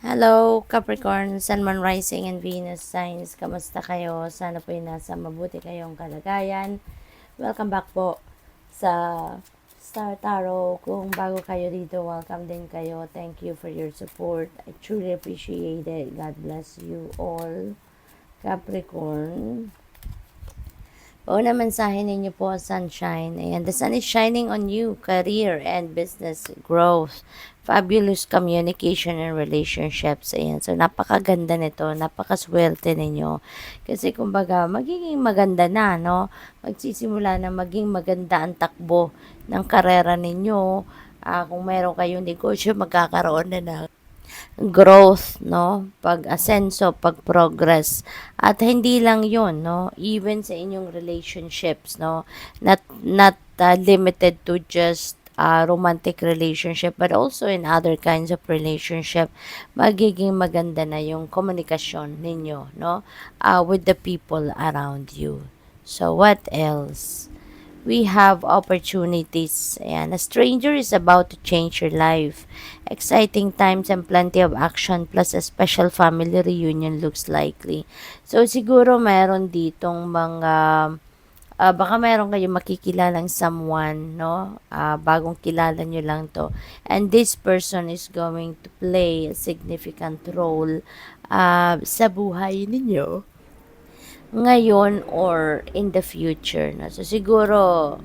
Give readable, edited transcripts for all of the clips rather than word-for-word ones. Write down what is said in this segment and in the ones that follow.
Hello, Capricorn, Sun, Moon, Rising, and Venus signs. Kamusta kayo? Sana po yung nasa mabuti kayong kalagayan. Welcome back po sa Star Tarot. Kung bago kayo dito, welcome din kayo. Thank you for your support. I truly appreciate it. God bless you all, Capricorn. Una mensahe ninyo po, sunshine. Ayan, the sun is shining on you, career and business growth, fabulous communication and relationships. Ayan, so napakaganda nito, napakaswerte ninyo. Kasi kumbaga, magiging maganda na, no? Magsisimula na maging maganda ang takbo ng karera ninyo. Kung meron kayong negosyo, magkakaroon na ng growth, no? Pag-asenso, pag-progress. At hindi lang yun, no? Even sa inyong relationships, no? Not limited to just romantic relationship, but also in other kinds of relationship, magiging maganda na yung komunikasyon ninyo, no? With the people around you. So, what else? We have opportunities. Ayan, a stranger is about to change your life. Exciting times and plenty of action plus a special family reunion looks likely. So, siguro meron ditong mga, baka meron kayong makikilalang someone, no? Bagong kilala nyo lang to. And this person is going to play a significant role sa buhay ninyo ngayon or in the future. No? So, siguro,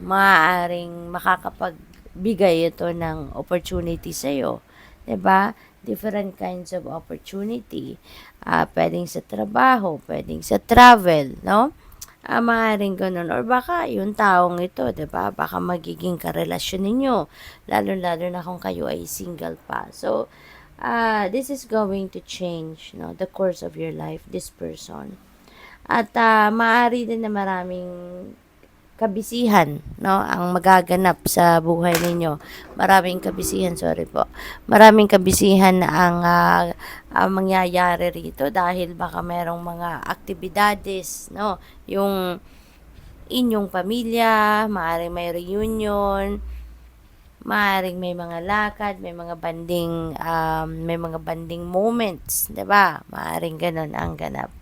maaaring makakapagbigay ito ng opportunity sa'yo. 'Di ba? Different kinds of opportunity. Pwedeng sa trabaho, pwedeng sa travel, no? Maaaring ganun. Or baka yung taong ito, 'di ba? Baka magiging karelasyon ninyo. Lalo-lalo na kung kayo ay single pa. So, this is going to change, no, the course of your life, this person. At maaari din na maraming kabisihan, no, ang magaganap sa buhay ninyo. Maraming kabisihan, sorry po. Maraming kabisihan na ang mangyayari rito dahil baka merong mga aktibidades, no, yung inyong pamilya, maaring may reunion, maaring may mga lakad, may mga banding moments, 'di ba? Maaring ganun ang ganap.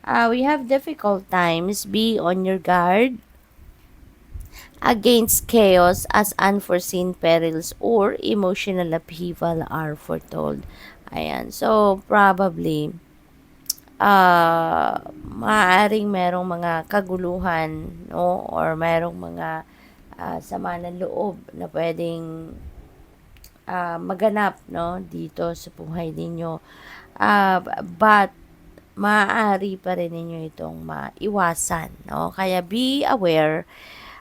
We have difficult times. Be on your guard against chaos as unforeseen perils or emotional upheaval are foretold. Ayan. So, probably, maaaring merong mga kaguluhan, no? Or merong mga sama ng loob na pwedeng maganap, no? Dito sa buhay ninyo. But, maaari pa rin ninyo itong maiwasan, no? Kaya be aware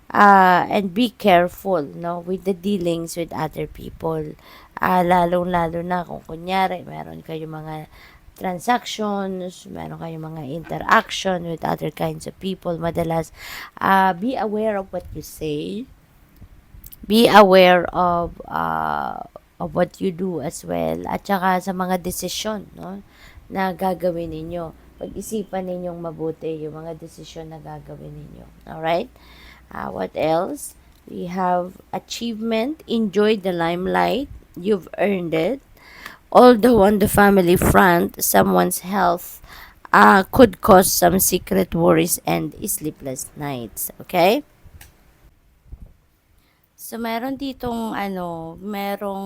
and be careful, no, with the dealings with other people. Lalong-lalo na kung kunyari, meron kayong mga transactions, meron kayong mga interaction with other kinds of people, madalas, be aware of what you say, be aware of what you do as well, at saka sa mga desisyon, no, na gagawin ninyo. Pag-isipan ninyong mabuti yung mga desisyon na gagawin ninyo. Alright? What else? We have achievement. Enjoy the limelight. You've earned it. Although on the family front, someone's health could cause some secret worries and sleepless nights. Okay? So, meron ditong merong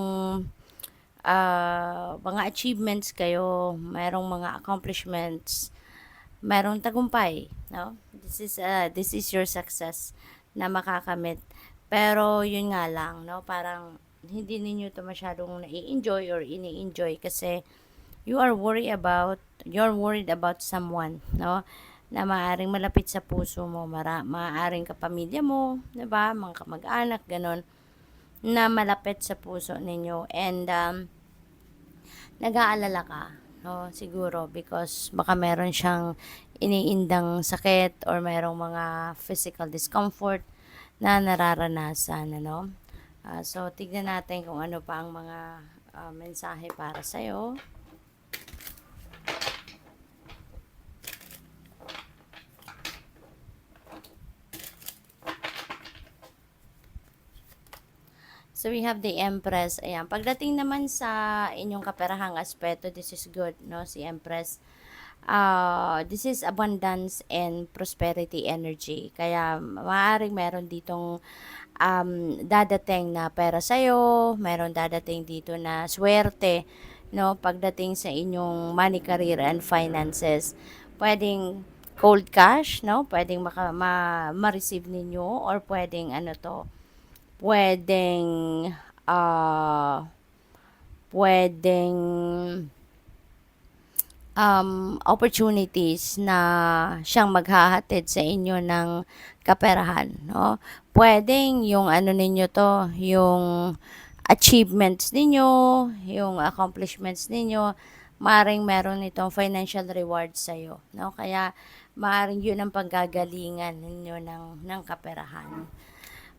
mga achievements kayo, merong mga accomplishments, merong tagumpay, no? This is your success na makakamit. Pero yun nga lang, no, parang hindi ninyo to masyadong nai-enjoy or ini-enjoy kasi you're worried about someone, no, na maaaring malapit sa puso mo, maaaring kapamilya mo, 'di ba, mga kamag-anak, ganon, na malapit sa puso ninyo, and nag-aalala ka, no, siguro because baka meron siyang iniindang sakit or merong mga physical discomfort na nararanasan, ano. So, tignan natin kung ano pa ang mga mensahe para sa'yo. So, we have the Empress. Ayan. Pagdating naman sa inyong kaperahang aspeto, this is good, no? Si Empress. This is abundance and prosperity energy. Kaya, maaaring meron ditong dadating na pera sa'yo, meron dadating dito na swerte, no? Pagdating sa inyong money, career, and finances. Pwedeng cold cash, no? Pwedeng ma-receive ninyo or pwedeng ano to, pwedeng ah pwedeng opportunities na siyang maghahatid sa inyo ng kaperahan, no? Pwedeng yung ano ninyo to, yung achievements ninyo, yung accomplishments ninyo, maaaring meron itong financial reward sa'yo, no? Kaya maaaring yun ang panggagalingan ninyo ng kaperahan.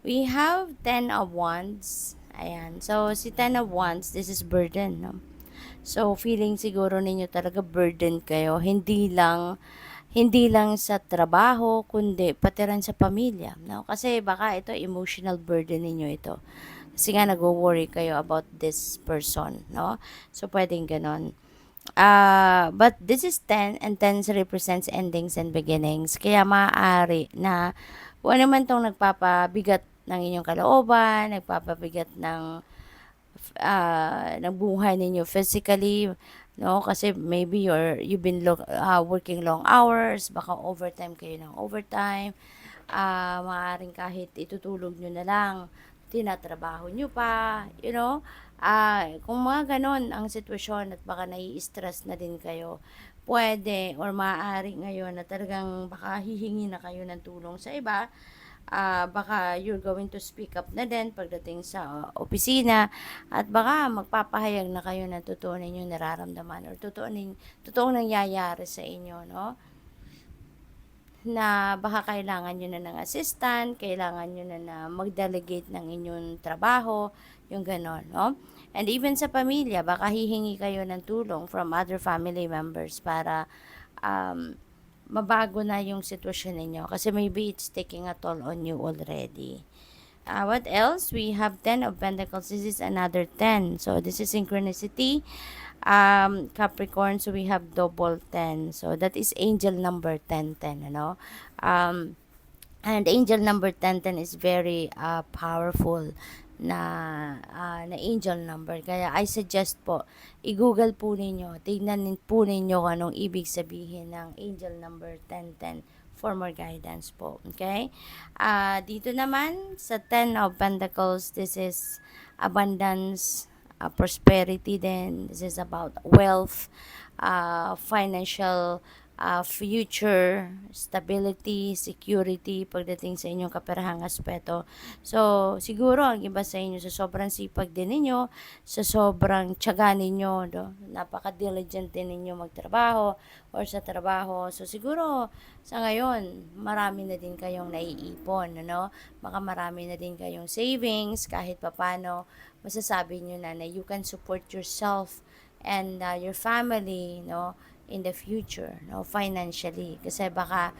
We have 10 of Wands. Ayan. So, si 10 of Wands, this is burden, no? So, feeling siguro ninyo talaga burden kayo. Hindi lang sa trabaho, kundi pati rin sa pamilya, no? Kasi baka ito, emotional burden ninyo ito. Kasi nga, nag-worry kayo about this person, no? So, pwedeng ganon. But this is 10 and 10 represents endings and beginnings. Kaya maaari na kung ano man tong nagpapabigat ng inyong kalooban, nagpapabigat ng buhay ninyo physically, no? Kasi maybe you've been working long hours, baka overtime kayo ng overtime, maaaring kahit itutulog nyo na lang, tinatrabaho nyo pa, you know, kung mga ganon ang sitwasyon at baka nai-stress na din kayo, pwede or maaari ngayon na talagang baka hihingi na kayo ng tulong sa iba, baka you're going to speak up na din pagdating sa opisina at baka magpapahayag na kayo ng totoo ninyong nararamdaman or totoong nangyayari sa inyo, no? Na baka kailangan nyo na ng assistant, kailangan nyo na mag-delegate ng inyong trabaho, yung ganon, no? And even sa pamilya, baka hihingi kayo ng tulong from other family members para mabago na yung sitwasyon ninyo. Kasi maybe it's taking a toll on you already. What else? We have 10 of Pentacles. This is another 10. So, this is synchronicity. Capricorn, so we have double 10. So, that is angel number 1010, ano? And angel number 1010 is very powerful na angel number. Kaya I suggest po, i-google po ninyo, tignan po ninyo kung anong ibig sabihin ng angel number 1010 for more guidance po. Okay? Dito naman, sa 10 of Pentacles, this is abundance, prosperity din. This is about wealth, financial future, stability, security pagdating sa inyong kaperahang aspeto. So, siguro ang iba sa inyo sa sobrang sipag din ninyo, sa sobrang tiyaga ninyo, no? Napaka-diligent din ninyo magtrabaho or sa trabaho. So, siguro sa ngayon, marami na din kayong naiipon, no? Baka marami na din kayong savings kahit papano. Masasabi nyo na you can support yourself and your family, no? In the future, no, financially, kasi baka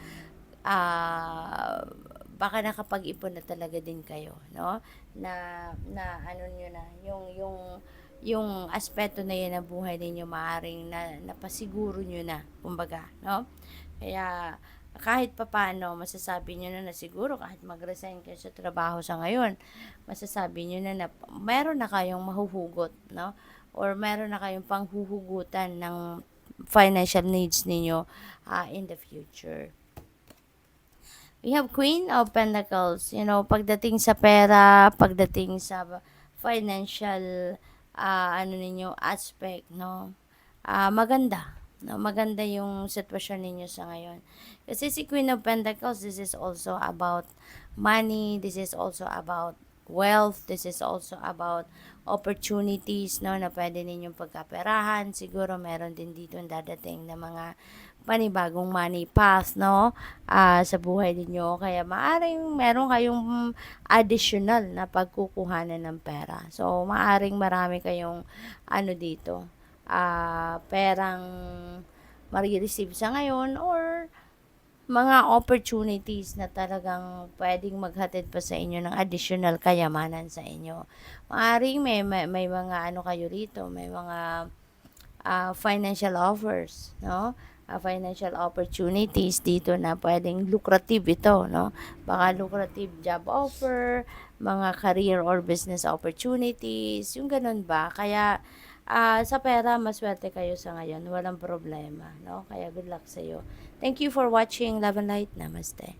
nakapag-ipon na talaga din kayo, no, na ano niyo na yung aspeto na yun ng buhay ninyo, maaring napasiguro nyo na, kumbaga, no. Kaya kahit papano, masasabi nyo na siguro kahit mag-resign kayo sa trabaho sa ngayon, masasabi nyo na meron na kayong mahuhugot, no, or meron na kayong panghuhugutan ng financial needs ninyo in the future. We have Queen of Pentacles. You know, pagdating sa pera, pagdating sa financial aspect, no? Maganda. No, maganda yung sitwasyon ninyo sa ngayon. Kasi si Queen of Pentacles, this is also about money, this is also about wealth, this is also about opportunities, no, na pwede ninyong pagkaperahan. Siguro meron din dito dadating na mga panibagong money path, no, sa buhay niyo. Kaya maaring meron kayong additional na pagkukuhanan ng pera. So, maaring marami kayong perang marireceive sa ngayon or mga opportunities na talagang puwedeng maghatid pa sa inyo ng additional kayamanan sa inyo. Maaaring may mga ano kayo rito, may mga financial offers, no? Financial opportunities dito na puwedeng lucrative ito, no? Baka lucrative job offer, mga career or business opportunities, yung gano'n ba. Kaya, sa pera masuwerte kayo sa ngayon, walang problema, no? Kaya good luck sa'yo. Thank you for watching. Love and light. Namaste.